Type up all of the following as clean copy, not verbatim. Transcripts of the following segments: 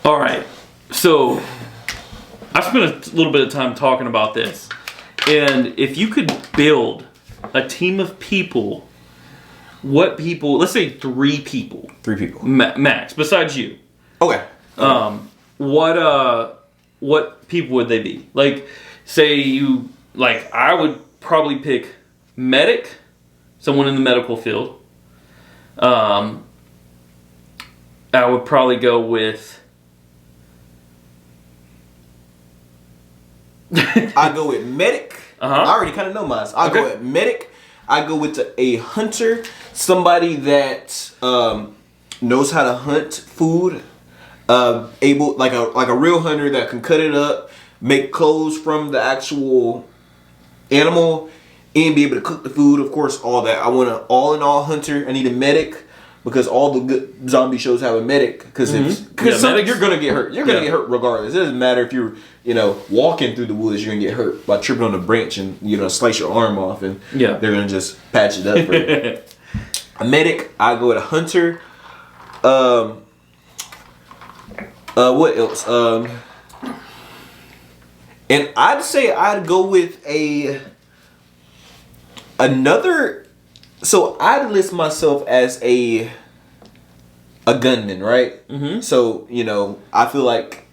All right. So I spent a little bit of time talking about this, and if you could build a team of people, what people? Let's say 3 people. 3 people. Max, besides you. Okay. What people would they be? Like, say you I would probably pick medic, someone in the medical field. I would probably go with. I go with medic. I already kind of know mine. I go with medic. I go with a hunter, somebody that knows how to hunt food. Able like a real hunter that can cut it up, make clothes from the actual animal, and be able to cook the food. Of course, all that. I want an all-in-all hunter. I need a medic because all the good zombie shows have a medic. Because you're gonna get hurt. You're gonna get hurt regardless. It doesn't matter if you're walking through the woods. You're gonna get hurt by tripping on a branch and slice your arm off, and they're gonna just patch it up for you. A medic. I go with a hunter. What else? And I'd say I'd go with another. So I'd list myself as a gunman, right? Mm-hmm. So I feel like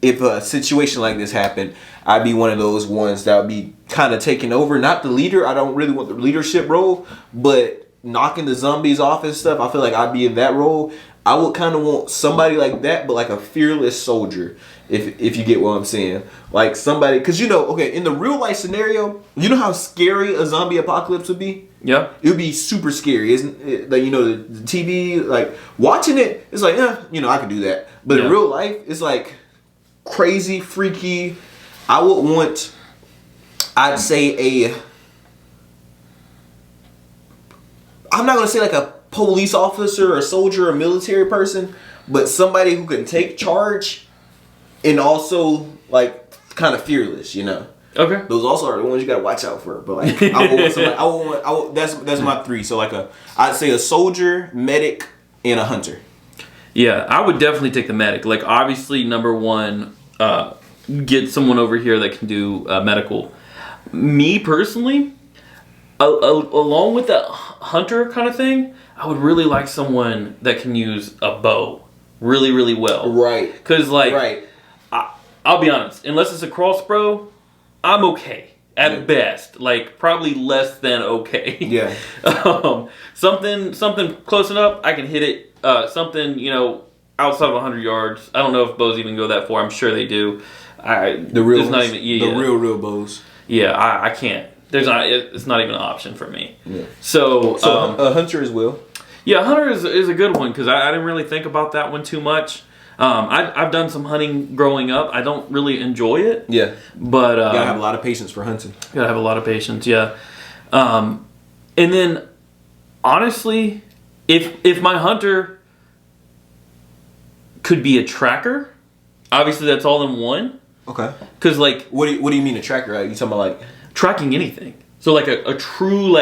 if a situation like this happened, I'd be one of those ones that would be kind of taking over. Not the leader. I don't really want the leadership role, but knocking the zombies off and stuff. I feel like I'd be in that role. I would kind of want somebody like that, but like a fearless soldier, if you get what I'm saying. Like somebody, because in the real life scenario, you know how scary a zombie apocalypse would be? Yeah. It would be super scary. Isn't it? Like, the TV, like watching it, it's like, I could do that. But in real life, it's like crazy, freaky. I would want, I'd say I'm not going to say like a police officer or soldier or military person, but somebody who can take charge and also like kind of fearless, Okay. Those also are the ones you gotta watch out for. But like, that's my 3. So I'd say a soldier, medic, and a hunter. Yeah, I would definitely take the medic. Like, obviously, number 1, get someone over here that can do medical. Me personally, along with that hunter kind of thing, I would really like someone that can use a bow really, really well. Right. Because, I'll be honest, unless it's a crossbow, I'm okay at best. Like, probably less than okay. Yeah. Something close enough, I can hit it. Something, outside of 100 yards. I don't know if bows even go that far. I'm sure they do. The real bows. Yeah, I can't. It's not even an option for me. Yeah. So a hunter as well. Yeah, hunter is a good one because I didn't really think about that one too much. I've done some hunting growing up. I don't really enjoy it. Yeah, but you gotta have a lot of patience for hunting. Gotta have a lot of patience. Yeah, and then honestly, if my hunter could be a tracker, obviously that's all in one. Okay. Because what do you mean a tracker? You talking about tracking anything? So a true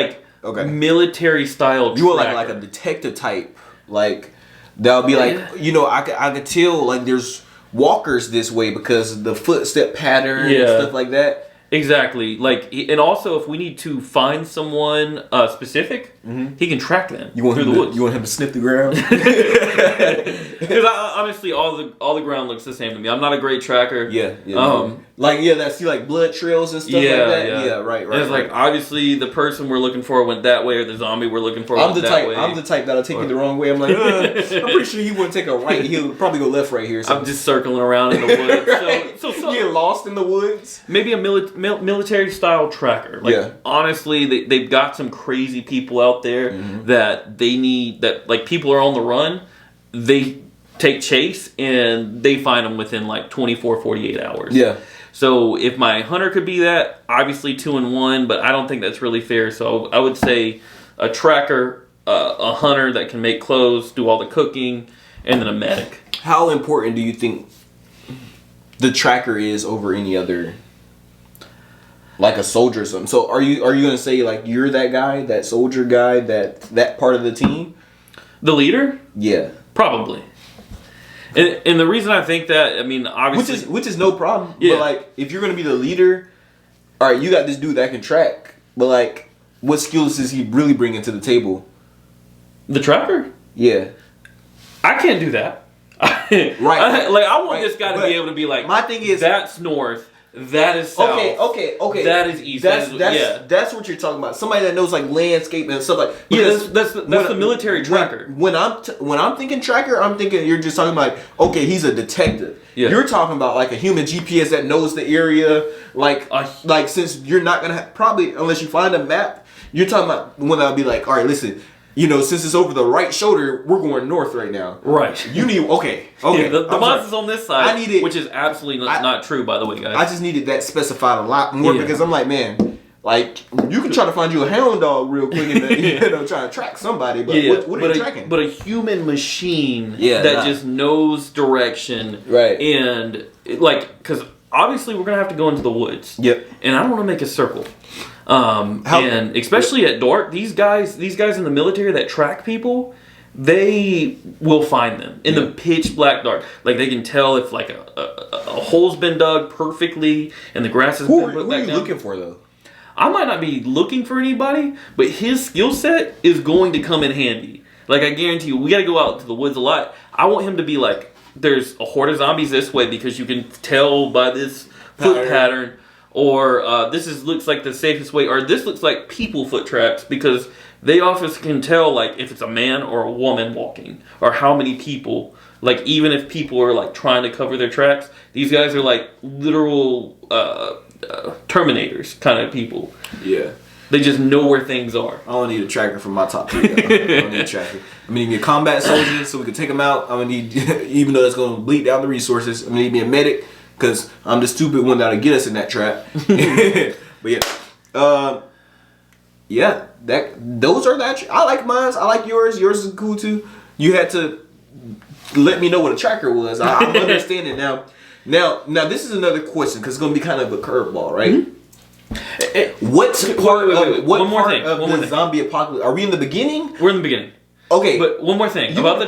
military style. You want like a detective type, that'll be I could tell there's walkers this way because of the footstep pattern and stuff like that. Exactly. And also if we need to find someone specific, he can track them through the woods. You want him to sniff the ground? Because honestly, all the ground looks the same to me. I'm not a great tracker. Yeah. That see blood trails and stuff like that. Yeah, right. And it's obviously the person we're looking for went that way, or the zombie we're looking for went that way. I'm the type that'll take you the wrong way. I'm like, I'm pretty sure he wouldn't take a right. He'll probably go left right here. I'm just circling around in the woods. Right. So get lost in the woods. Maybe a military style tracker. Honestly, they've got some crazy people out there that they need. That people are on the run. They take chase and they find them within 24, 48 hours. Yeah. So if my hunter could be that, obviously 2 in 1, but I don't think that's really fair. So I would say a tracker, a hunter that can make clothes, do all the cooking, and then a medic. How important do you think the tracker is over any other, a soldier or something? So are you going to say you're that guy, that soldier guy, that part of the team? The leader? Yeah. Probably. And the reason I think that, I mean, obviously, which is no problem. Yeah. But like, if you're gonna be the leader, all right, you got this dude that can track, but like, what skills is he really bringing to the table? The tracker? Yeah, I can't do that. right. I want this guy to be able to be like, my thing is, that's north. That is south. Okay. That is east. That's what you're talking about. Somebody that knows like landscape and stuff like. Yeah, that's the military tracker. When I'm thinking tracker, I'm thinking you're just talking about okay, he's a detective. Yeah. You're talking about like a human GPS that knows the area. Like since you're not gonna probably unless you find a map, you're talking about when I'll be like, all right, listen. You know, since it's over the right shoulder, we're going north right now. Right. You need okay. Yeah, the monster's on this side. I need it, which is absolutely not true, by the way, guys. I just needed that specified a lot more because I'm like, man, like you can try to find you a hound dog real quick and try to track somebody, but what are you tracking? But a human machine that just knows direction, right? And because obviously we're gonna have to go into the woods. Yep. And I don't want to make a circle. And especially at dark, these guys in the military that track people, they will find them in the pitch black dark. Like they can tell if like a hole's been dug perfectly and the grass has been put back down. Who are you looking for though? I might not be looking for anybody, but his skill set is going to come in handy. Like I guarantee you, we got to go out to the woods a lot. I want him to be like, there's a horde of zombies this way because you can tell by this foot pattern. Or this looks like the safest way, or this looks like people foot tracks because they often can tell like if it's a man or a woman walking, or how many people. Like even if people are like trying to cover their tracks, these guys are like literal Terminators kind of people. Yeah, they just know where things are. I don't need a tracker for my top 3. I don't need a tracker. I'm gonna need a combat soldier so we can take them out. I'm gonna need, even though it's gonna bleed down the resources, I'm gonna need me a medic. Because I'm the stupid one that'll get us in that trap. But those are the I like mine. I like yours. Yours is cool too. You had to let me know what a tracker was. I'm understanding now. Now this is another question because it's going to be kind of a curveball, right? Mm-hmm. What part of the zombie apocalypse? Are we in the beginning? We're in the beginning. Okay. But one more thing about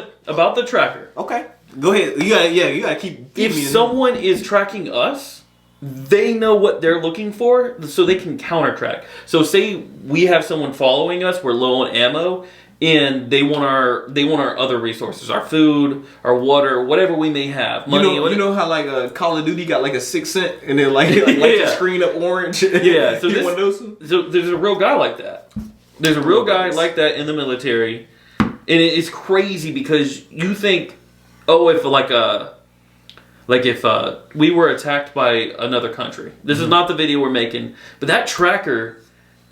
the tracker. Okay. Go ahead. You gotta keep. If someone is tracking us, they know what they're looking for, so they can counter track. So, say we have someone following us, we're low on ammo, and they want our other resources, our food, our water, whatever we may have, money. You know how like Call of Duty got like a 6th sense, and then like light the screen up orange. Yeah. So there's a real guy like that. There's a real guy like that in the military, and it's crazy because you think. Oh, if we were attacked by another country. This is not the video we're making, but that tracker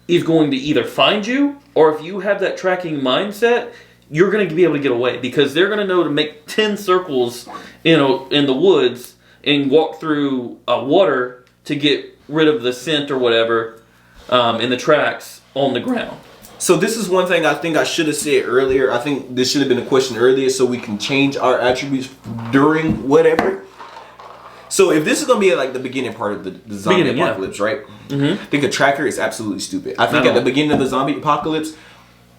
is going to either find you, or if you have that tracking mindset, you're going to be able to get away because they're going to know to make 10 circles in the woods and walk through water to get rid of the scent or whatever in the tracks on the ground. So this is one thing I think I should have said earlier. I think this should have been a question earlier so we can change our attributes during whatever. So if this is going to be like the beginning part of the zombie apocalypse, right? Mm-hmm. I think a tracker is absolutely stupid. I think at the beginning of the zombie apocalypse,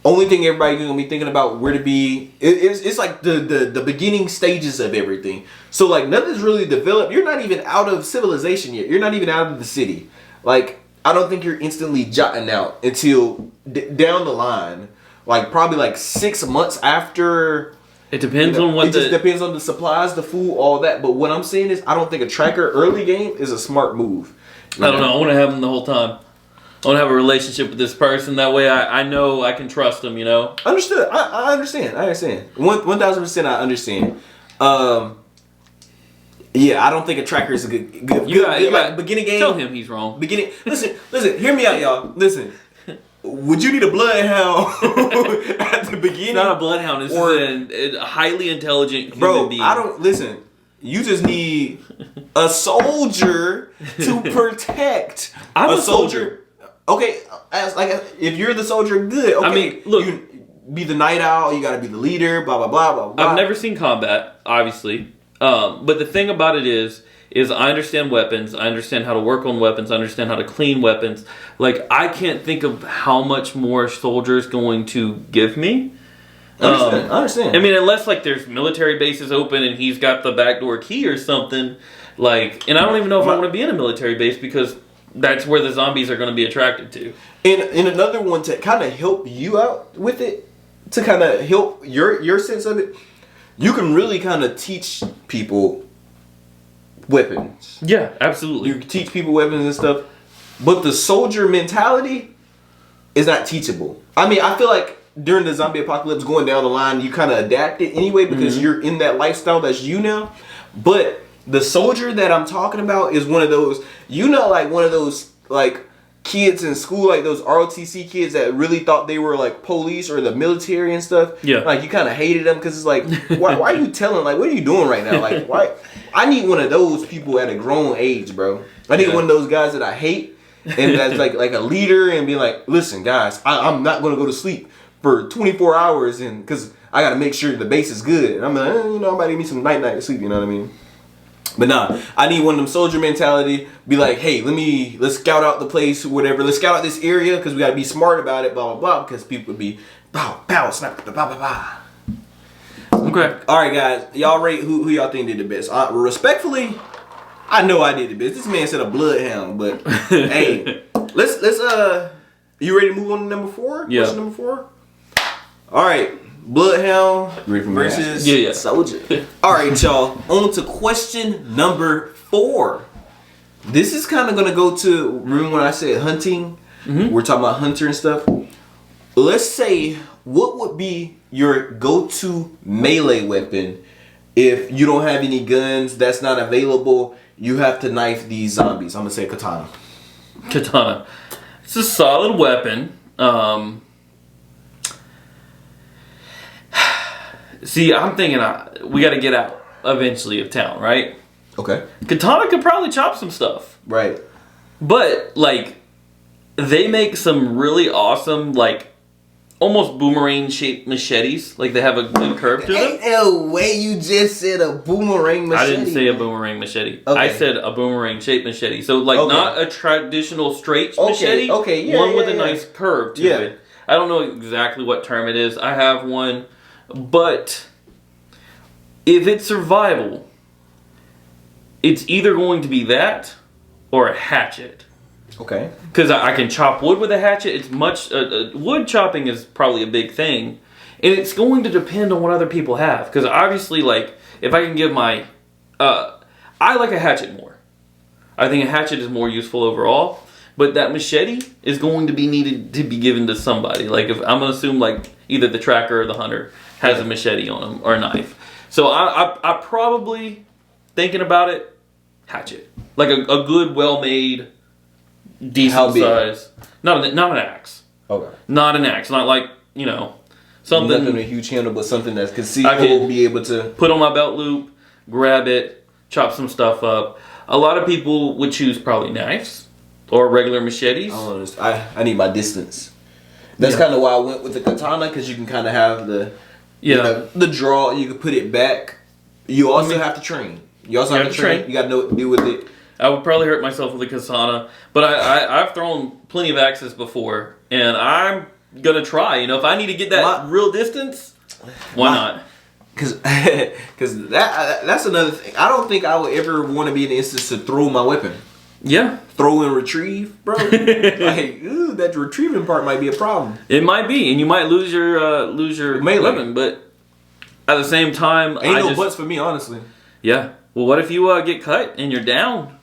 only thing everybody's going to be thinking about where to be, it's like the beginning stages of everything. So like nothing's really developed. You're not even out of civilization yet. You're not even out of the city. Like I don't think you're instantly jotting out until down the line, like probably like 6 months after. It depends on what. It just depends on the supplies, the food, all that. But what I'm saying is, I don't think a tracker early game is a smart move. I don't know. I want to have them the whole time. I want to have a relationship with this person. That way, I know I can trust them. You know. Understood. I understand. 1,000% I understand. Yeah, I don't think a tracker is a good beginning game. Tell him he's wrong. Beginning. Listen. Hear me out, y'all. Listen. Would you need a bloodhound at the beginning? It's not a bloodhound. This is a highly intelligent human being. I don't listen. You just need a soldier to protect. I'm a soldier. Okay, if you're the soldier, good. Okay. I mean, look, you be the night owl. You got to be the leader. Blah blah blah blah blah. I've never seen combat, obviously. But the thing about it is I understand weapons. I understand how to work on weapons. I understand how to clean weapons. Like, I can't think of how much more soldiers going to give me. I understand. I mean, unless like there's military bases open and he's got the backdoor key or something, like, and I don't even know if I want to be in a military base because that's where the zombies are going to be attracted to. And another one to kind of help you out with it, to kind of help your sense of it, you can really kind of teach people weapons. Yeah, absolutely. You teach people weapons and stuff, but the soldier mentality is not teachable. I mean, I feel like during the zombie apocalypse going down the line, you kind of adapt it anyway because you're in that lifestyle that's you now. But the soldier that I'm talking about is one of those, like one of those like kids in school, like those ROTC kids that really thought they were like police or the military and stuff. Yeah. Like you kind of hated them because it's like, why are you telling, like, what are you doing right now? Like, why? I need one of those people at a grown age, bro. I need one of those guys that I hate and that's like a leader and be like, listen, guys, I'm not going to go to sleep for 24 hours and because I got to make sure the base is good. And I'm like, I'm about to give me some night sleep, you know what I mean? But nah, I need one of them soldier mentality. Be like, hey, let's scout out the place or whatever. Let's scout out this area because we got to be smart about it, blah, blah, blah. Because people would be, pow, pow, snap, blah, blah, blah. Okay. All right, guys. Y'all rate who y'all think did the best. Respectfully, I know I did the best. This man said a bloodhound, but hey, let's you ready to move on to number 4? Yeah. Question number 4? All right. Bloodhound versus soldier. All right, y'all. On to question number 4. This is kind of going to go to, remember when I said hunting? We're talking about hunter and stuff. Let's say, what would be your go-to melee weapon if you don't have any guns, that's not available, you have to knife these zombies? I'm going to say katana. Katana. It's a solid weapon. See, I'm thinking we got to get out eventually of town, right? Okay. Katana could probably chop some stuff. Right. But, like, they make some really awesome, like, almost boomerang-shaped machetes. Like, they have a good curve to them. Ain't no way you just said a boomerang machete. I didn't say a boomerang machete. Okay. I said a boomerang-shaped machete. So, like, not a traditional straight machete. Okay, yeah, one with a nice curve to it. I don't know exactly what term it is. I have one. But if it's survival, it's either going to be that or a hatchet. Okay. Because I can chop wood with a hatchet. It's much wood chopping is probably a big thing, and it's going to depend on what other people have. Because obviously, like if I can give my, I like a hatchet more. I think a hatchet is more useful overall. But that machete is going to be needed to be given to somebody. Like if I'm gonna assume like either the tracker or the hunter has a machete on him or a knife. So I probably, thinking about it, hatchet. Like a good, well-made, decent size. Not an axe. Okay. Not an axe. Not like, something. Nothing a huge handle, but something that's conceivable, be able to put on my belt loop, grab it, chop some stuff up. A lot of people would choose probably knives or regular machetes. I need my distance. That's kind of why I went with the katana, because you can kind of have the the draw. You can put it back. You also have to train. You also have to train. You got to know what to do with it. I would probably hurt myself with a katana, but I've thrown plenty of axes before, and I'm gonna try. If I need to get that real distance, why not? Because that's another thing. I don't think I would ever want to be in the instance to throw my weapon. Yeah. Throw and retrieve, bro. That retrieving part might be a problem. It might be, and you might lose your weapon, but at the same time, ain't no buts for me, honestly. Yeah. Well, what if you get cut and you're down?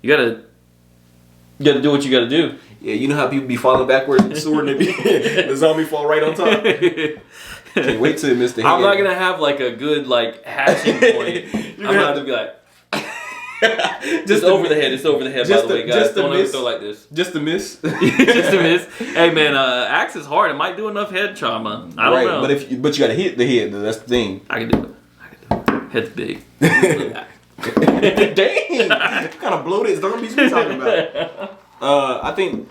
You gotta do what you gotta do. Yeah, you know how people be falling backwards with the sword and the zombie fall right on top? Can't wait till it miss the head. I'm not gonna have like a good hatching point. I'm gonna have to be like just over the head. It's over the head, by the way, guys. Don't ever throw like this. Just a miss. Just a miss. Hey man, axe is hard. It might do enough head trauma. I don't know. But you gotta hit the head though. That's the thing. I can do it. Head's big. Dang! What kind of bloated zombies we talking about? I think.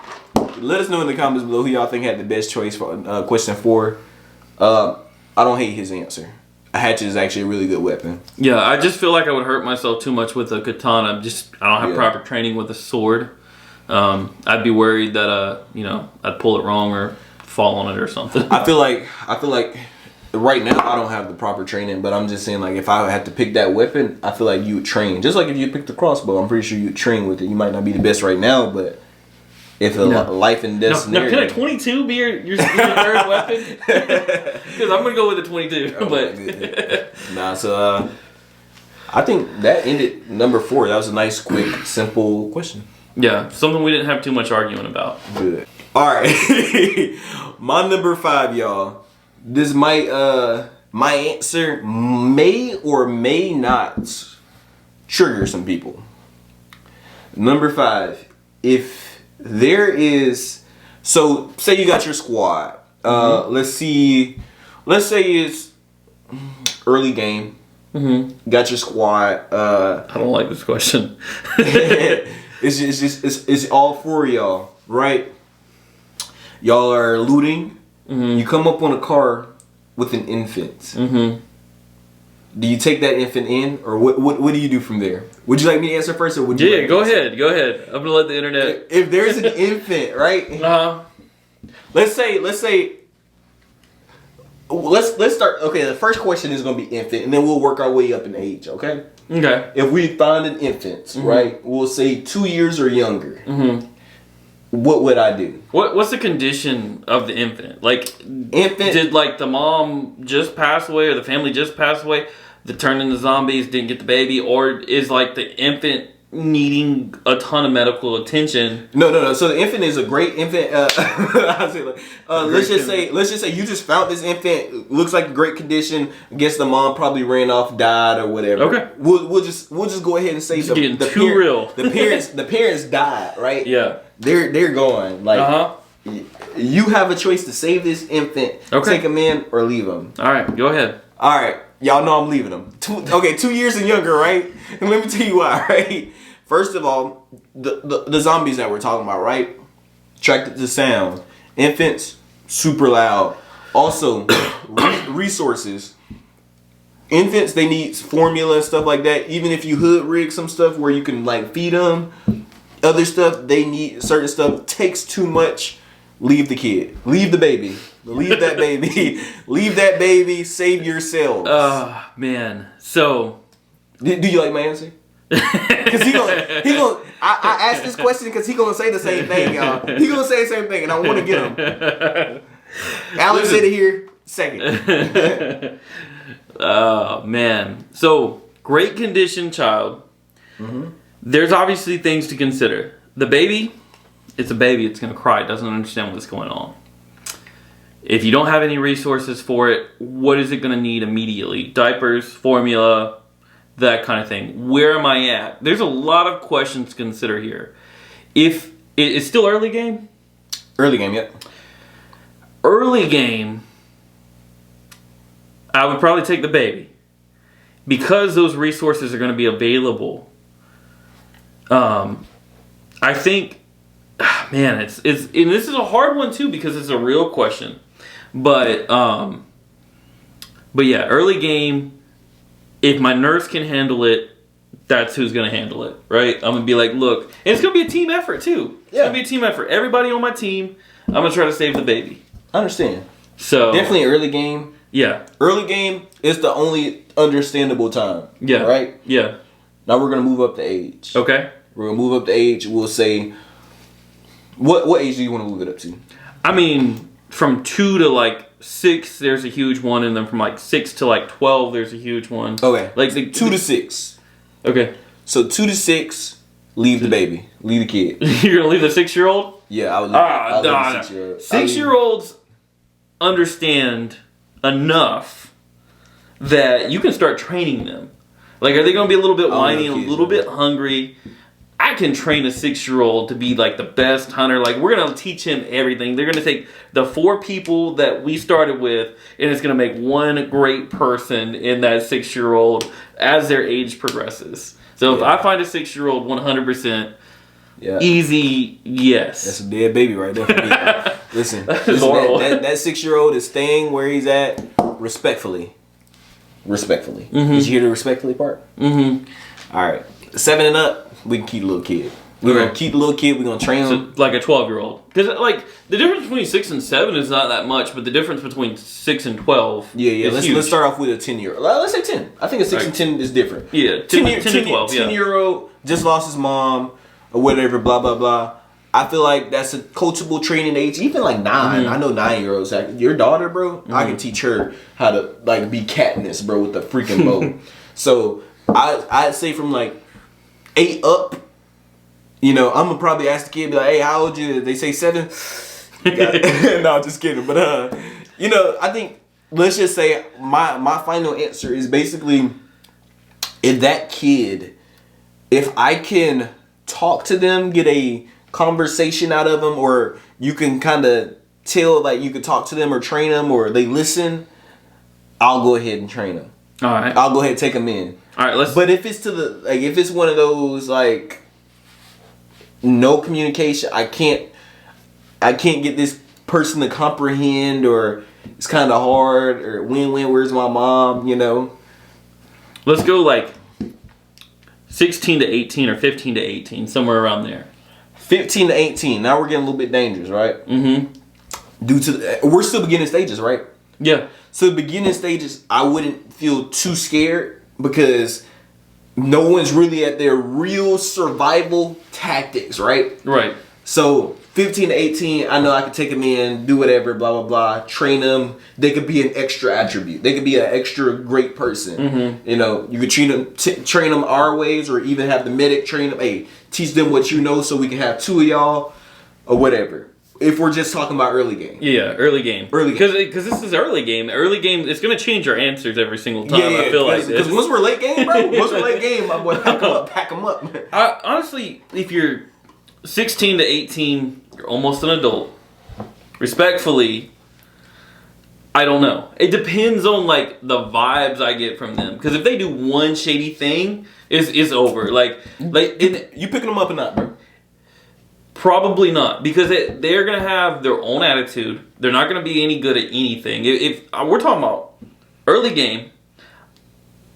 Let us know in the comments below who y'all think had the best choice for question 4. I don't hate his answer. A hatchet is actually a really good weapon. Yeah, I just feel like I would hurt myself too much with a katana. I don't have proper training with a sword. I'd be worried that I'd pull it wrong or fall on it or something. I feel like right now I don't have the proper training, but I'm just saying like if I had to pick that weapon, I feel like you would train. Just like if you picked the crossbow, I'm pretty sure you'd train with it. You might not be the best right now, but if a life and death scenario. Now, can a 22 be your third weapon? Because I'm gonna go with a 22. So I think that ended number 4. That was a nice, quick, simple question. Yeah, something we didn't have too much arguing about. Good. All right, my number 5, y'all. This might my answer may or may not trigger some people. Number 5, if there is, so say you got your squad. Let's say it's early game. Got your squad. I don't like this question. it's all 4 of y'all, right? Y'all are looting. You come up on a car with an infant. Do you take that infant in, or what do you do from there? Would you like me to answer first, or would you? Yeah, go ahead. I'm gonna let the internet. If there's an infant, right? Let's start. Okay, the first question is gonna be infant, and then we'll work our way up in age. Okay. Okay. If we find an infant, right? We'll say 2 years or younger. What would I do? What's the condition of the infant? Like, infant, did like the mom just pass away, or the family just pass away? That turned into zombies, didn't get the baby, or is like the infant needing a ton of medical attention? No. So the infant is a great infant. Let's just say you just found this infant. Looks like a great condition. I guess the mom probably ran off, died, or whatever. Okay. We'll just go ahead and say the parents died, right? Yeah. They're going like. You have a choice to save this infant, take him in, or leave him. All right, go ahead. All right, y'all know I'm leaving him. 2 years and younger, right? And let me tell you why, right? First of all, the zombies that we're talking about, right? Attracted to sound. Infants, super loud. Also, resources. Infants, they need formula and stuff like that. Even if you hood rig some stuff where you can like feed them, other stuff, they need certain stuff. Takes too much. Leave the kid. Leave the baby. Leave that baby. Leave that baby. Save yourselves. Man. So, do you like my answer? Because he gonna. I asked this question because he gonna say the same thing, y'all. He gonna say the same thing, and I want to get him. Alex said it here. Second. Oh man. So great condition child. There's obviously things to consider. The baby. It's a baby. It's going to cry. It doesn't understand what's going on. If you don't have any resources for it, what is it going to need immediately? Diapers, formula, that kind of thing. Where am I at? There's a lot of questions to consider here. If it's still early game? Early game, yep. Early game, I would probably take the baby. Because those resources are going to be available. I think... Man, it's and this is a hard one too because it's a real question, but yeah, early game. If my nurse can handle it, that's who's gonna handle it, right? I'm gonna be like, look, and it's gonna be a team effort too. It's gonna be a team effort. Everybody on my team, I'm gonna try to save the baby. I understand. So definitely early game. Yeah, early game is the only understandable time. Yeah, right. Yeah. Now we're gonna move up the age. Okay. We're gonna move up the age. We'll say. What age do you want to move it up to? I mean, from 2 to like 6, there's a huge one, and then from like 6 to like 12, there's a huge one. Okay, like 2 to 6. Okay, so 2 to 6, leave the baby, leave the kid. You're gonna leave the 6-year-old? Yeah, I would. Leave the 6-year-old. 6-year-olds understand enough that you can start training them. Like, are they gonna be a little bit whiny, a little bit hungry? I can train a 6-year-old to be like the best hunter. Like, we're going to teach him everything. They're going to take the 4 people that we started with, and it's going to make one great person in that 6-year-old as their age progresses. So if I find a 6-year-old 100%, easy, yes. That's a dead baby right there. Listen, that 6-year-old is staying where he's at respectfully. Did you hear the respectfully part? All right. 7 and up. We can keep the little kid. We're gonna keep the little kid. We're gonna train him like a 12-year-old. Because like the difference between 6 and 7 is not that much, but the difference between 6 and 12, is huge. Let's start off with a 10-year-old. Let's say 10. I think a 6 and 10 is different. Yeah, 10 to 12. 10-year-old just lost his mom or whatever. Blah blah blah. I feel like that's a coachable training age. Even like 9. I know 9-year-olds. Like, your daughter, bro. I can teach her how to like be Katniss, bro, with the freaking bow. So I'd say from like 8 up. You know, I'm gonna probably ask the kid, be like, "Hey, how old you?" They say 7. No, just kidding. But you know, I think let's just say my final answer is basically, if that kid, if I can talk to them, get a conversation out of them, or you can kind of tell like you could talk to them or train them, or they listen, I'll go ahead and train them. All right, I'll go ahead and take them in. All right, let's. But if it's if it's one of those like. No communication. I can't get this person to comprehend, or it's kind of hard, or where's my mom, you know? Let's go like 16 to 18 or 15 to 18, somewhere around there. 15 to 18. Now we're getting a little bit dangerous, right? Mm-hmm. Due to we're still beginning stages, right? Yeah. So the beginning stages, I wouldn't feel too scared because no one's really at their real survival tactics, right? Right. So 15 to 18, I know I could take them in, do whatever, blah, blah, blah, train them. They could be an extra attribute. They could be an extra great person. Mm-hmm. You know, you could train them our ways, or even have the medic train them. Hey, teach them what you know so we can have 2 of y'all or whatever. If we're just talking about early game. Yeah, early game. Because this is early game. Early game, it's going to change our answers every single time, I feel like. Because once we're late game, bro, my boy, pack them up. Honestly, if you're 16 to 18, you're almost an adult. Respectfully, I don't know. It depends on, like, the vibes I get from them. Because if they do one shady thing, it's over. Like you picking them up or not, bro? Probably not, because they're going to have their own attitude. They're not going to be any good at anything. If we're talking about early game,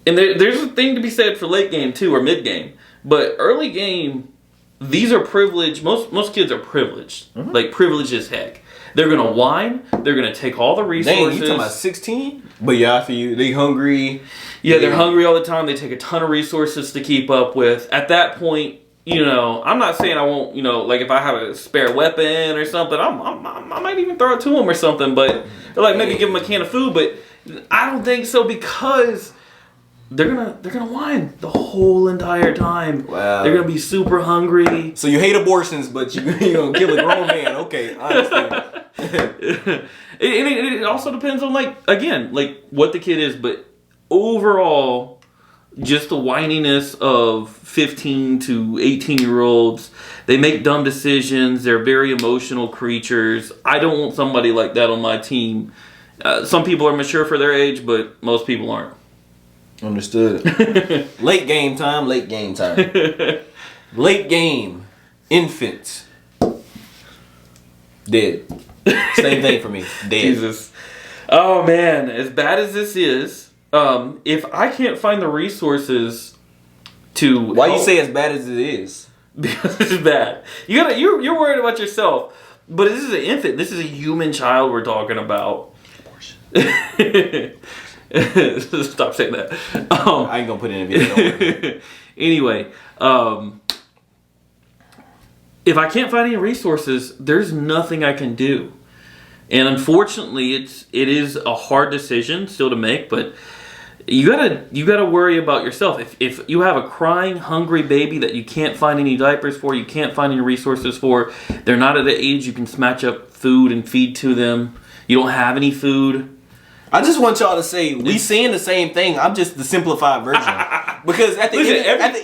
and there's a thing to be said for late game too, or mid game. But early game, these are privileged. Most kids are privileged, like privileged as heck. They're going to whine. They're going to take all the resources. Dang, you talking about 16? But yeah, I feel you. They hungry. Yeah, they're hungry all the time. They take a ton of resources to keep up with. At that point, you know, I'm not saying I won't, you know, like if I have a spare weapon or something, I might even throw it to them or something, but, or like maybe give them a can of food, but I don't think so, because they're gonna whine the whole entire time. Wow. They're gonna be super hungry. So you hate abortions, but you gonna kill a grown man. Okay, I understand. It also depends on, like, again, like what the kid is, but overall, just the whininess of 15 to 18-year-olds. They make dumb decisions. They're very emotional creatures. I don't want somebody like that on my team. Some people are mature for their age, but most people aren't. Understood. Late game time. Late game. Infants. Dead. Same thing for me. Dead. Jesus. Oh, man. As bad as this is, if I can't find the resources to why you say as bad as it is? Because it's bad. You're worried about yourself, but this is an infant. This is a human child we're talking about. Stop saying that. I ain't gonna put it in a video. Anyway, if I can't find any resources, there's nothing I can do, and unfortunately, it is a hard decision still to make, but. You gotta worry about yourself. If you have a crying, hungry baby that you can't find any diapers for, you can't find any resources for, they're not at the age you can snatch up food and feed to them. You don't have any food. I just want y'all to say we saying the same thing. I'm just the simplified version. Because at the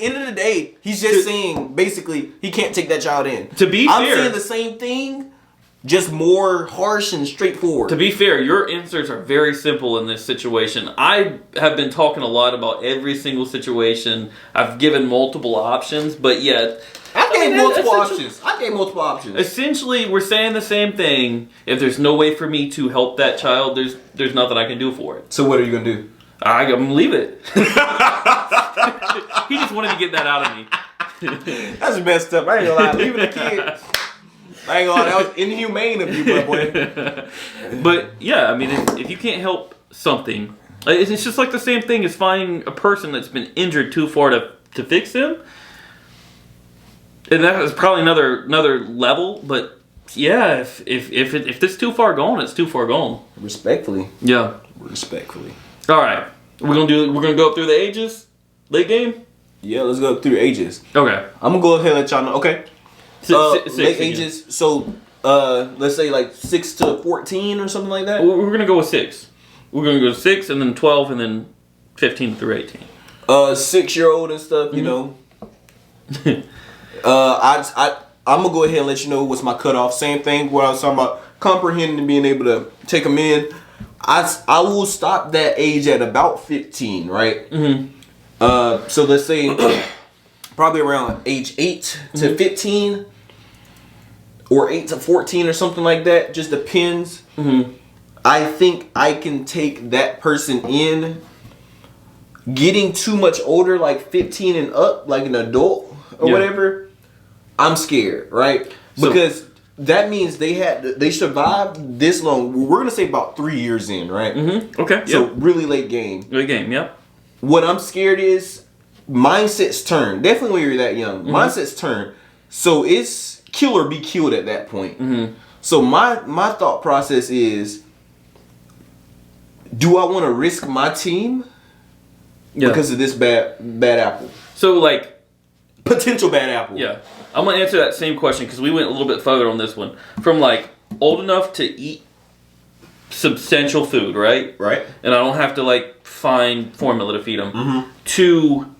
end of the day, he's just saying basically he can't take that child in. To be I'm fair, saying the same thing. Just more harsh and straightforward. To be fair, your answers are very simple in this situation. I have been talking a lot about every single situation. I've given multiple options, but yet... I gave multiple options. Essentially, we're saying the same thing. If there's no way for me to help that child, there's nothing I can do for it. So what are you going to do? I'm going to leave it. He just wanted to get that out of me. That's messed up. I ain't gonna lie. Leaving a kid. I ain't gonna lie. That was inhumane of you, my boy. But yeah, I mean, if you can't help something, it's just like the same thing as finding a person that's been injured too far to fix them. And that is probably another level, but yeah, if this too far gone, it's too far gone. Respectfully. Yeah. Respectfully. All right, we're gonna go through the ages, late game. Yeah, let's go through the ages. Okay. I'm gonna go ahead and let y'all know. Okay. Six late ages. So let's say like 6 to 14 or something like that. We're gonna go with 6. We're gonna go 6 and then 12 and then 15 through 18. 6-year-old and stuff. You know. I'm gonna go ahead and let you know what's my cutoff. Same thing what I was talking about, comprehending and being able to take them in. I will stop that age at about 15, right? Mm-hmm. So let's say probably around age 8 to 15 or 8 to 14 or something like that. Just depends. Mm-hmm. I think I can take that person in. Getting too much older, like 15 and up, like an adult or whatever, I'm scared, right? Because that means they survived this long. We're gonna say about 3 years in, right? Mm-hmm. Okay. So really late game. Late game. Yep. What I'm scared is mindsets turn. Definitely when you're that young, mindsets turn. So it's kill or be killed at that point. Mm-hmm. So my thought process is, do I want to risk my team because of this bad apple? So like. Potential bad apple. Yeah. I'm going to answer that same question because we went a little bit further on this one. From like old enough to eat substantial food, right? Right. And I don't have to like find formula to feed them. To,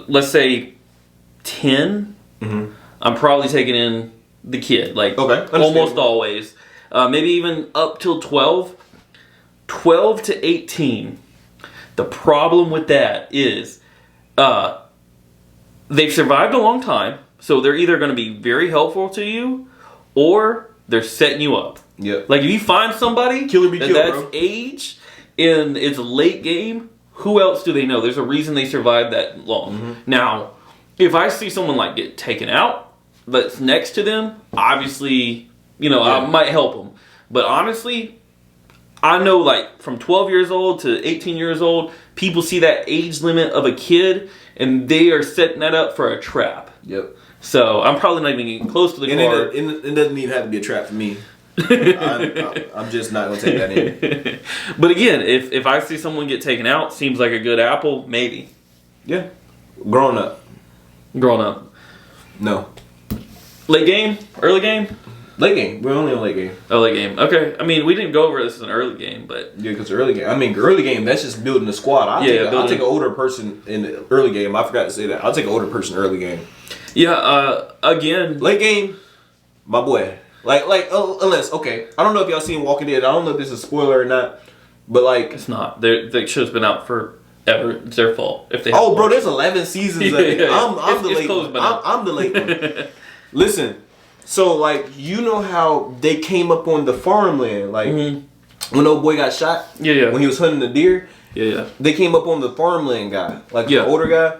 let's say, 10, I'm probably taking in the kid. Like almost always. Maybe even up till 12. 12 to 18. The problem with that is... they've survived a long time, so they're either going to be very helpful to you, or they're setting you up. Yeah. Like if you find somebody that's age and it's late game, who else do they know? There's a reason they survived that long. Now, if I see someone like get taken out that's next to them, obviously, I might help them. But honestly, I know like from 12 years old to 18 years old, people see that age limit of a kid and they are setting that up for a trap. Yep. So I'm probably not even getting close to the car. It doesn't even have to be a trap for me. I'm just not going to take that in. But again, if I see someone get taken out, seems like a good apple, maybe. Yeah. Growing up. No. Late game? Early game? Late game. We're only on late game. Oh, late game. Okay. I mean, we didn't go over this in an early game, but... Yeah, because early game. I mean, early game, that's just building a squad. I'll take an older person in the early game. I forgot to say that. I'll take an older person early game. Yeah, again... Late game, my boy. Unless, okay, I don't know if y'all seen Walking Dead. I don't know if this is a spoiler or not, but like... It's not. The show's been out forever. It's their fault. If they bro, there's 11 seasons of it. I'm the late one. Listen... So, like, you know how they came up on the farmland, like, when old boy got shot? Yeah. When he was hunting the deer? Yeah. They came up on the farmland guy, like, the older guy.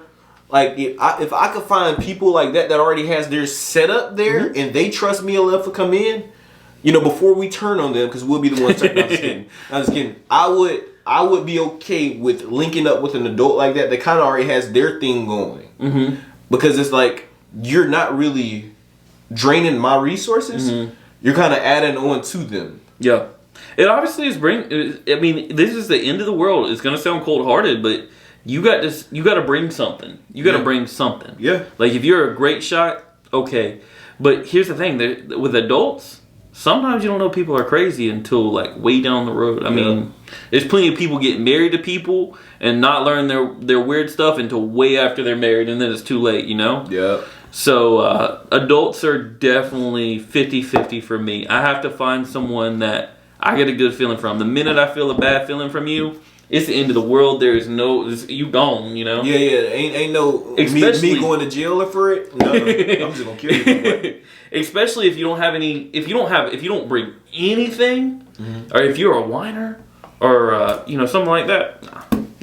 Like, if I could find people like that already has their setup there, and they trust me enough to come in, before we turn on them, because we'll be the ones turning. I'm just kidding. I would be okay with linking up with an adult like that kind of already has their thing going. Because it's like, you're not really... draining my resources, you're kind of adding on to them. Yeah. It obviously is I mean, this is the end of the world. It's going to sound cold-hearted, but you got to bring something. You got to bring something. Yeah. Like, if you're a great shot, okay. But here's the thing. With adults, sometimes you don't know people are crazy until, like, way down the road. I mean, there's plenty of people getting married to people and not learn their weird stuff until way after they're married, and then it's too late, Yeah. So, adults are definitely 50-50 for me. I have to find someone that I get a good feeling from. The minute I feel a bad feeling from you, it's the end of the world. There's you gone, Yeah. Ain't no me going to jail for it. No, I'm just gonna kill you. Especially if you don't bring anything, or if you're a whiner, or something like that.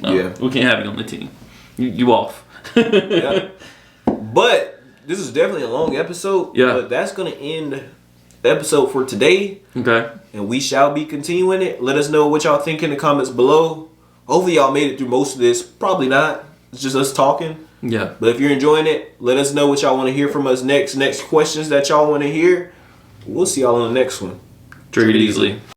No, we can't have you on the team. You off. Yeah. But this is definitely a long episode. Yeah. But that's gonna end the episode for today. Okay. And we shall be continuing it. Let us know what y'all think in the comments below. Hopefully y'all made it through most of this. Probably not. It's just us talking. Yeah. But if you're enjoying it, let us know what y'all want to hear from us next. Next questions that y'all want to hear. We'll see y'all on the next one. Take it easy.